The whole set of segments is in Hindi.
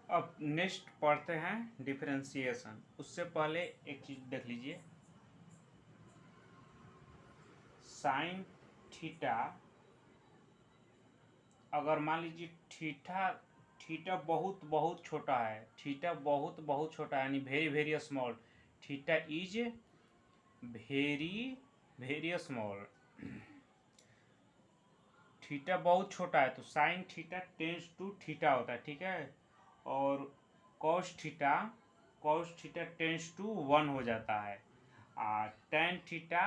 अब नेक्स्ट पढ़ते हैं डिफरेंशिएशन। उससे पहले एक चीज देख लीजिए, साइन थीटा, अगर मान लीजिए थीटा थीटा बहुत बहुत छोटा है, थीटा बहुत बहुत छोटा है यानी very very small, theta is very very small, theta बहुत छोटा है तो sine theta tends to theta होता है, ठीक है। और कॉस थीटा टेंस टू 1 हो जाता है। Tan theta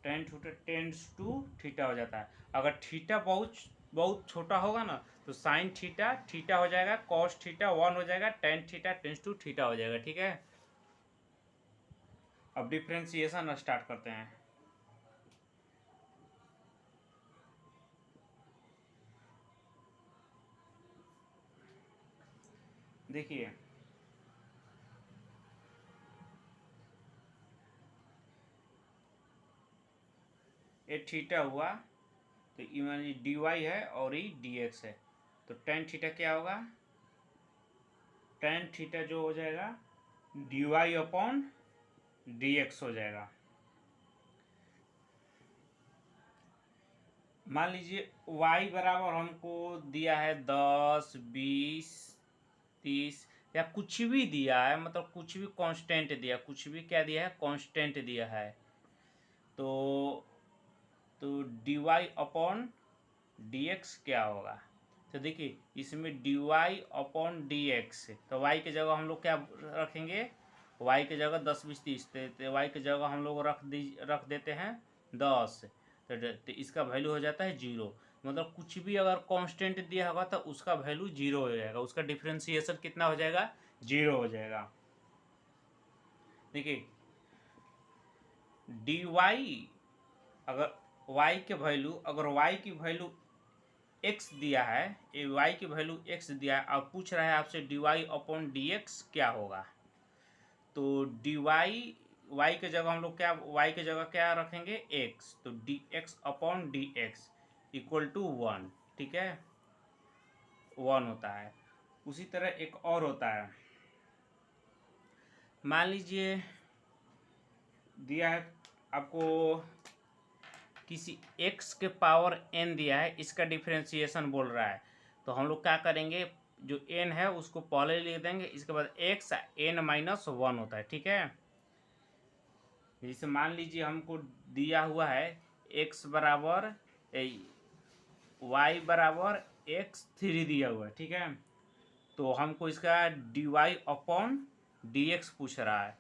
tends to theta हो जाता है। अगर थीटा बहुत बहुत छोटा होगा ना तो साइन थीटा थीटा हो जाएगा, कॉस थीटा 1 हो जाएगा, tan theta tends to theta हो जाएगा, ठीक है। अब डिफ्रेंसिएशन स्टार्ट करते हैं। देखिए, ये थीटा हुआ तो ये डी वाई है और ये डी एक्स है, तो टेन थीटा क्या होगा, टेन थीटा जो हो जाएगा D Y upon D X हो जाएगा। मान लीजिए y बराबर हमको दिया है 10, 20, 30 या कुछ भी दिया है, मतलब कुछ भी कांस्टेंट दिया, कुछ भी क्या दिया है, कांस्टेंट दिया है। तो D Y upon D X क्या होगा, तो देखिए इसमें D Y upon D X, तो y की जगह हम लोग क्या रखेंगे, y की जगह 10, 20, 30, तो y की जगह हम लोग रख देते हैं 10, तो इसका वैल्यू हो जाता है 0। मतलब कुछ भी अगर कांस्टेंट दिया होगा तो उसका वैल्यू 0 हो जाएगा, उसका डिफ्रेंसिएशन कितना हो जाएगा, 0 हो जाएगा। देखिए डी वाई, अगर y के वैल्यू, अगर y की वैल्यू x दिया है, ये y की वैल्यू x दिया है और पूछ रहा है आपसे D Y upon D X क्या होगा, तो डी वाई, वाई के जगह हम लोग क्या, y के जगह क्या रखेंगे x, तो D X upon D X equal to 1, ठीक है, 1 होता है। उसी तरह एक और होता है, मान लीजिए दिया है आपको किसी x के पावर n दिया है, इसका डिफ्रेंसिएशन बोल रहा है, तो हम लोग क्या करेंगे, जो n है उसको पहले लिख देंगे, इसके बाद x n-1 होता है, ठीक है। जैसे मान लीजिए हमको दिया हुआ है x बराबर y बराबर x3 दिया हुआ है, ठीक है। तो हमको इसका D Y upon D X पूछ रहा है,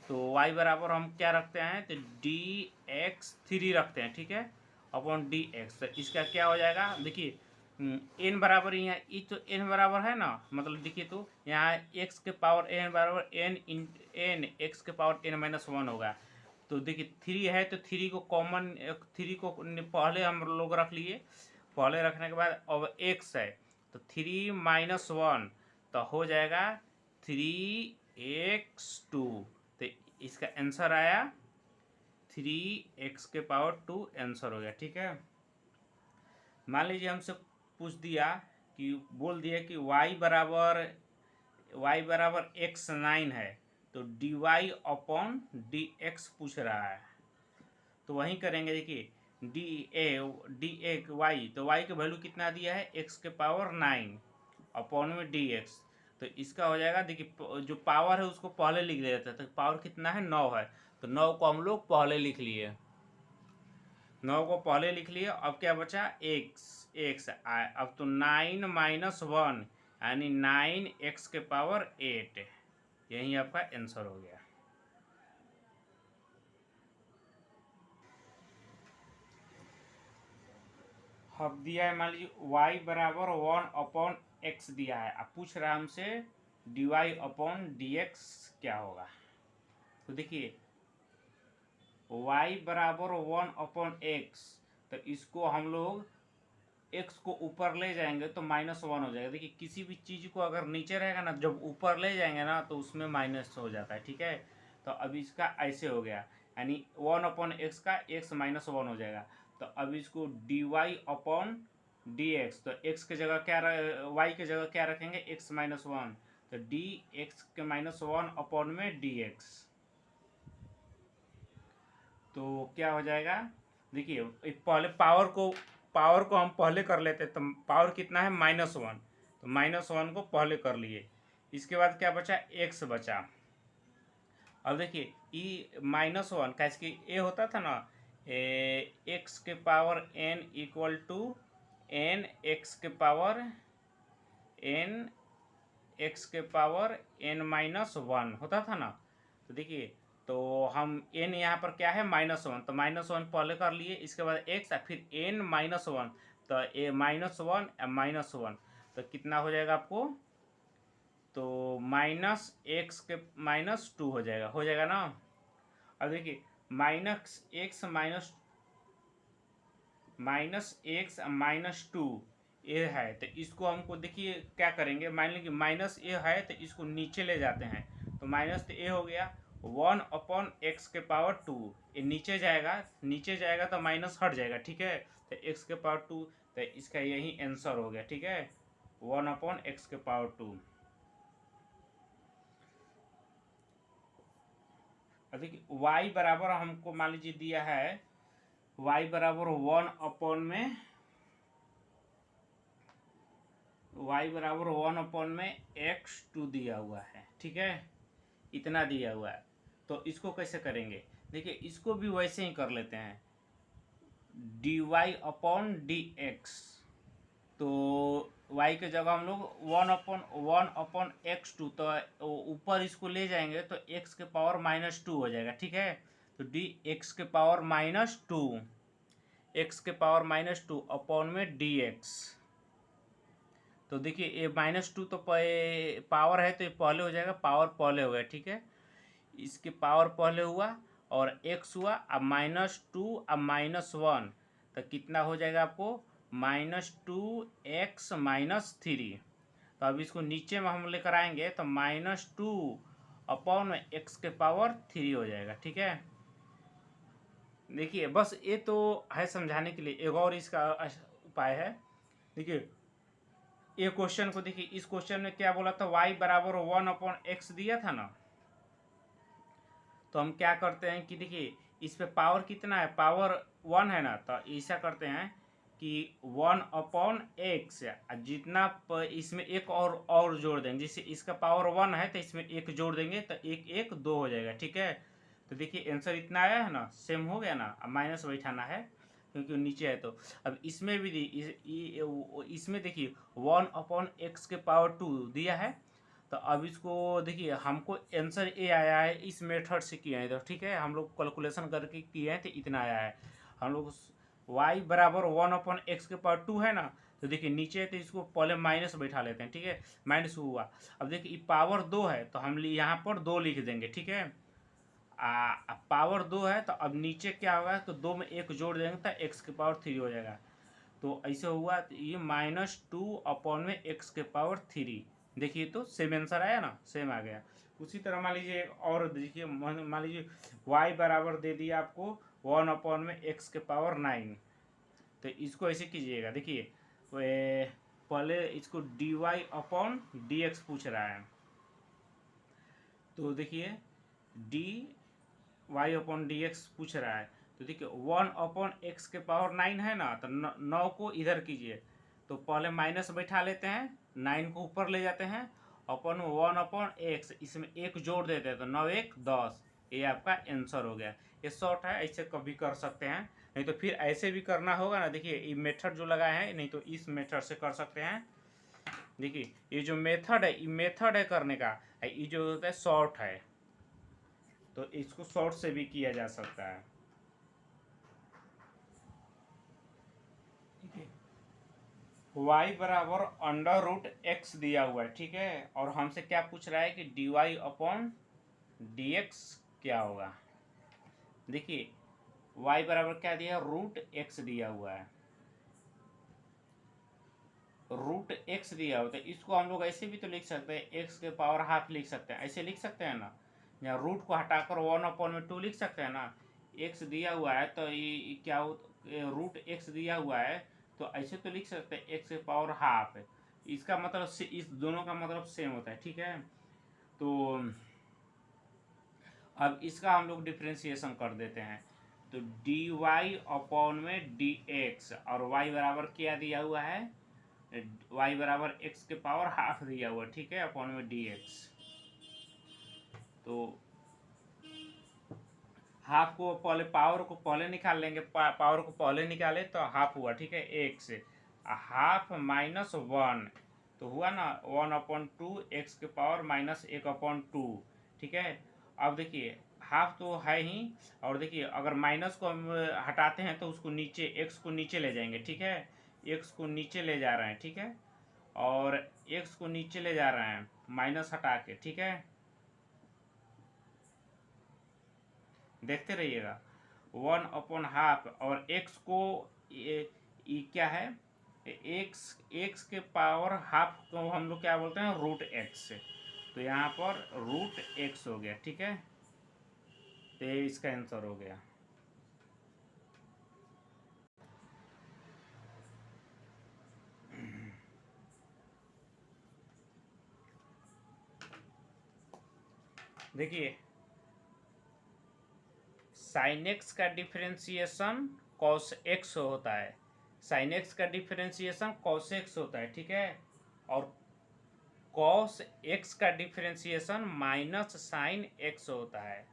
तो y बराबर हम क्या रखते हैं, तो dx3 रखते हैं, ठीक है, अपॉन dx, तो इसका क्या हो जाएगा, देखिए n बराबर यहाँ तो n बराबर है ना, मतलब देखिए तो यहाँ x के पावर n बराबर n x के पावर n-1 होगा। तो देखिए 3 है तो 3 को कॉमन, 3 को पहले हम लोग रख लिए, पहले रखने के बाद अब x है तो 3-1 तो हो जाएगा 3x2, तो इसका आंसर आया 3x के पावर 2 आंसर हो गया, ठीक है। मान लीजिए हमसे पूछ दिया कि बोल दिया कि y बराबर x9 है, तो D Y upon D X पूछ रहा है, तो वहीं करेंगे। देखिए डी ए वाई, तो y की वैल्यू कितना दिया है, x के पावर 9 अपॉन में डी एक्स, तो इसका हो जाएगा, देखिए जो पावर है उसको पहले लिख देते हैं, तो पावर कितना है, 9 है, तो 9 को हम लोग पहले लिख लिए, 9 को पहले लिख लिए, अब क्या बचा एक्स आए, अब तो 9-1 यानी 9x के पावर 8, यही आपका आंसर हो गया। अब दिया है मान लीजिए y बराबर 1 अपॉन एक्स दिया है, अब पूछ रहा है हमसे D Y upon D X क्या होगा, तो देखिए y बराबर 1 अपॉन एक्स, तो इसको हम लोग x को ऊपर ले जाएंगे तो -1 हो जाएगा। देखिए किसी भी चीज़ को अगर नीचे रहेगा ना, जब ऊपर ले जाएंगे ना तो उसमें माइनस हो जाता है, ठीक है। तो अब इसका ऐसे हो गया, यानी 1 अपॉन एक्स का x -1 हो जाएगा, तो अब इसको D Y upon D X, तो एक्स की जगह क्या वाई की जगह क्या रखेंगे, एक्स माइनस वन, तो डी एक्स के माइनस वन अपॉन में डी एक्स। तो क्या हो जाएगा, देखिए पहले पावर को हम पहले कर लेते, तो पावर कितना है माइनस वन, तो माइनस वन को पहले कर लिए, इसके बाद क्या बचा, एक्स बचा। अब देखिए ई माइनस वन कैसे कि ए होता था ना, एक्स के power N equal to N X के पावर एन एक्स के पावर एन माइनस वन होता था ना। तो देखिए, तो हम एन यहाँ पर क्या है माइनस वन, तो माइनस वन पहले कर लिए, इसके बाद एक्स फिर एन माइनस वन, तो ए माइनस वन माइनस वन, तो कितना हो जाएगा आपको, तो माइनस एक्स के माइनस टू हो जाएगा ना। अब देखिए माइनस एक्स माइनस टू ए है, तो इसको हमको देखिए क्या करेंगे, मान लीजिए माइनस ए है तो इसको नीचे ले जाते हैं, तो माइनस तो ए हो गया, वन अपॉन एक्स के पावर टू, ये नीचे जाएगा तो माइनस हट जाएगा, ठीक है, तो एक्स के पावर टू, तो इसका यही आंसर हो गया, ठीक है, वन अपॉन एक्स के पावर टू। देखिए y बराबर हमको मान लीजिए दिया है, y बराबर वन अपॉन में एक्स टू दिया हुआ है, ठीक है, इतना दिया हुआ है। तो इसको कैसे करेंगे, देखिए इसको भी वैसे ही कर लेते हैं, D Y upon D X, तो y के जगह हम लोग वन अपॉन एक्स टू, तो ऊपर इसको ले जाएंगे तो x के पावर माइनस टू हो जाएगा, ठीक है, तो डी एक्स के पावर माइनस टू, एक्स के पावर माइनस टू अपॉन में डी एक्स। तो देखिए ये माइनस टू तो पावर है तो ये पहले हो जाएगा, पावर पहले हो गया, ठीक है, इसके पावर पहले हुआ और एक्स हुआ, अब माइनस टू अब माइनस वन, तो कितना हो जाएगा आपको, minus two x minus three. तो अब इसको नीचे में हम लेकर आएंगे तो माइनस टू अपॉन में एक्स के पावर थ्री हो जाएगा, ठीक है। देखिए बस ये तो है समझाने के लिए, एक और इसका उपाय है। देखिए ये क्वेश्चन को देखिए, इस क्वेश्चन में क्या बोला था, y बराबर वन अपॉन एक्स दिया था ना, तो हम क्या करते हैं कि देखिए इस पे पावर कितना है, पावर वन है ना, तो ऐसा करते हैं कि वन अपॉन एक्स, जितना इसमें एक और जोड़ देंगे, जैसे इसका पावर वन है तो इसमें एक जोड़ देंगे तो एक एक दो हो जाएगा, ठीक है। तो देखिए आंसर इतना आया है ना, सेम हो गया ना, अब माइनस बैठाना है क्योंकि नीचे है। तो अब इसमें भी इसमें देखिए वन अपॉन एक्स के पावर टू दिया है, तो अब इसको देखिए हमको आंसर ए आया है, इस मेथड से किए हैं, तो ठीक है, हम लोग कैलकुलेशन करके किए हैं तो इतना आया है। हम लोग y बराबर वन अपॉन एक्स के पावर टू है ना, तो देखिए नीचे तो इसको पहले माइनस बैठा लेते हैं, ठीक है, माइनस हुआ। अब देखिए पावर दो है तो हम यहाँ पर दो लिख देंगे, ठीक है, पावर दो है तो अब नीचे क्या होगा, तो दो में एक जोड़ देंगे तो एक्स के पावर थ्री हो जाएगा। तो ऐसे हुआ, तो ये माइनस टू अपॉन में एक्स के पावर थ्री, देखिए तो सेम आंसर आया ना, सेम आ गया। उसी तरह मान लीजिए और देखिए, मान लीजिए y बराबर दे दिया आपको वन अपॉन में एक्स के पावर नाइन, तो इसको ऐसे कीजिएगा, देखिए पहले इसको D Y upon D X पूछ रहा है, तो देखिए D Y upon D X पूछ रहा है, तो देखिए वन अपॉन एक्स के पावर नाइन है ना, तो नौ को इधर कीजिए, तो पहले माइनस बैठा लेते हैं, नाइन को ऊपर ले जाते हैं, अपॉन वन अपॉन एक्स, इसमें एक जोड़ देते हैं तो नौ एक दस, ये आपका आंसर हो गया। ये शॉर्ट है, ऐसे कभी कर सकते हैं, नहीं तो फिर ऐसे भी करना होगा ना। देखिए ये मेथड जो लगाए हैं, नहीं तो इस मेथड से कर सकते हैं। देखिए ये जो मेथड है, ये मेथड है करने का, ये जो होता है शॉर्ट है, तो इसको शॉर्ट से भी किया जा सकता है। y बराबर अंडर रूट एक्स दिया हुआ है, ठीक है, और हमसे क्या पूछ रहा है कि D Y upon D X क्या होगा। देखिए y बराबर क्या दिया, रूट एक्स दिया हुआ है, रूट एक्स दिया हुआ, तो इसको हम लोग ऐसे भी तो लिख सकते हैं, एक्स के पावर हाफ लिख सकते हैं, ऐसे लिख सकते हैं ना, या रूट को हटाकर वन अपॉन में टू लिख सकते हैं ना। एक्स दिया हुआ है तो ये क्या हो, रूट एक्स दिया हुआ है, तो तो ऐसे तो लिख सकते हैं एक्स के पावर हाफ, इसका मतलब इस दोनों का मतलब सेम होता है, ठीक है। तो अब इसका हम लोग डिफ्रेंसिएशन कर देते हैं, तो डी वाई अपॉन में डी एक्स, और वाई बराबर क्या दिया हुआ है, वाई बराबर एक्स के पावर हाफ दिया हुआ, ठीक है, अपॉन में डी एक्स। तो हाफ को पहले, पावर को पहले निकाल लेंगे, पावर को पहले निकाले तो हाफ हुआ, ठीक है, एक्स, हाफ माइनस वन, तो हुआ ना 1/2 एक्स के पावर माइनस 1/2, ठीक है। अब देखिए हाफ तो है ही, और देखिए अगर माइनस को हम हटाते हैं तो उसको नीचे, एक्स को नीचे ले जाएंगे, ठीक है, एक्स को नीचे ले जा रहे हैं, ठीक है, और एक्स को नीचे ले जा रहे हैं माइनस हटा के, ठीक है, देखते रहिएगा 1/2, और एक्स को क्या है, एक्स के पावर हाफ को हम लोग क्या बोलते हैं, रूट एक्स, तो यहाँ पर रूट एक्स हो गया, ठीक है, तो ये इसका आंसर हो गया। देखिए साइन एक्स का डिफरेंशिएशन कॉस एक्स होता है, साइन एक्स का डिफरेंशिएशन कॉस एक्स होता है, ठीक है, और कॉस एक्स का डिफरेंशिएशन माइनस साइन एक्स होता है,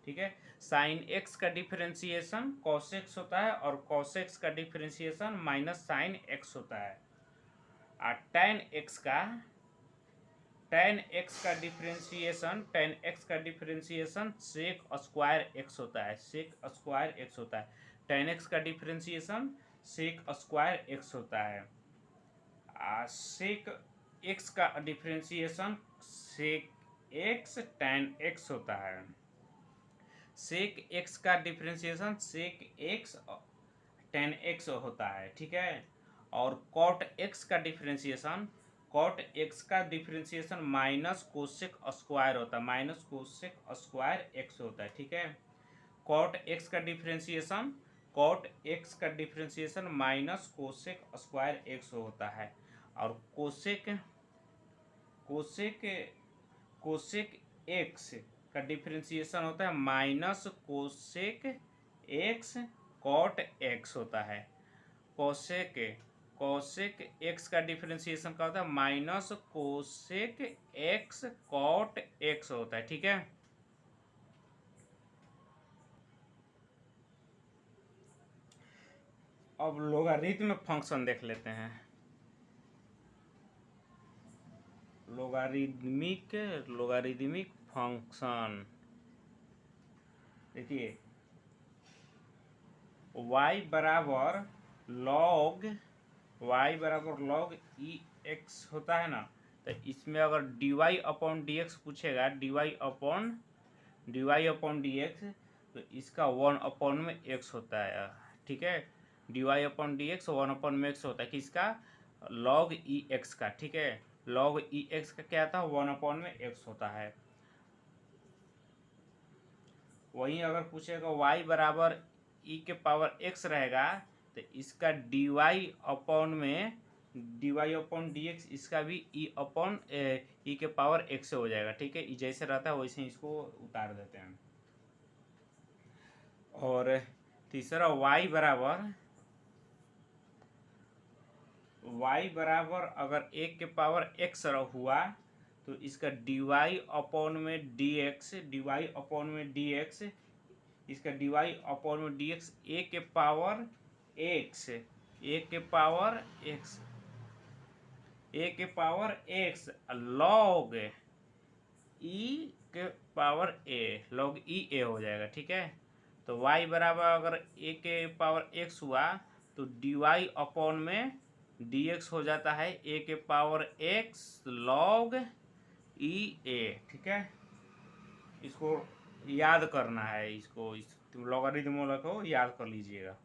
ठीक है, साइन एक्स का डिफरेंशिएशन कॉस एक्स होता है और कॉस एक्स का डिफरेंशिएशन माइनस साइन एक्स होता है। और टेन एक्स का डिफरेंशिएशन सेक स्क्वायर एक्स होता है, सेक स्क्वायर एक्स होता है, टेन एक्स का डिफरेंशिएशन सेक स्क्वायर एक्स होता है। सेक एक्स का differentiation sec x tan x होता है, सेक एक्स का differentiation sec x tan x होता है, ठीक है, और कॉट एक्स का डिफरेंशिएशन माइनस कोसेक स्क्वायर होता है, माइनस कोसेक स्क्वायर एक्स होता है, ठीक है, कॉट एक्स का differentiation minus cosec square x होता है, और कोसेक एक्स का डिफरेंशिएशन होता है minus cosec x cot x होता है, कोसेक एक्स का डिफरेंशिएशन का होता है minus cosec x cot x होता है, ठीक है। अब लोगारिथम फंक्शन देख लेते हैं, लोगारिथमिक फंक्शन, देखिए y बराबर लॉग ई एक्स होता है ना, तो इसमें अगर dy अपॉन डी एक्स पूछेगा, dy अपॉन डी एक्स, तो इसका 1 में एक्स होता है, ठीक है, dy अपॉन डी एक्स 1 में एक्स होता है, किसका, लॉग ई एक्स का, ठीक है, लॉग ई एक्स का क्या था, 1 में एक्स होता है। वहीं अगर पूछेगा y बराबर ई के पावर एक्स रहेगा, तो इसका dy अपॉन डी एक्स, इसका भी ई के पावर एक्स से हो जाएगा, ठीक है, जैसे रहता है वैसे इसको उतार देते हैं। और तीसरा y बराबर अगर एक के पावर एक्स हुआ, तो इसका dy अपॉन में डी एक्स, इसका dy अपॉन में डी एक्स ए के पावर एक्स लॉग ई के पावर ए, लॉग ई ए हो जाएगा, ठीक है। तो y बराबर अगर ए के पावर एक्स हुआ, तो dy अपॉन में dx हो जाता है ए के पावर एक्स लॉग ई ए, ठीक है, इसको याद करना है, इसको लॉगरिथम को याद कर लीजिएगा।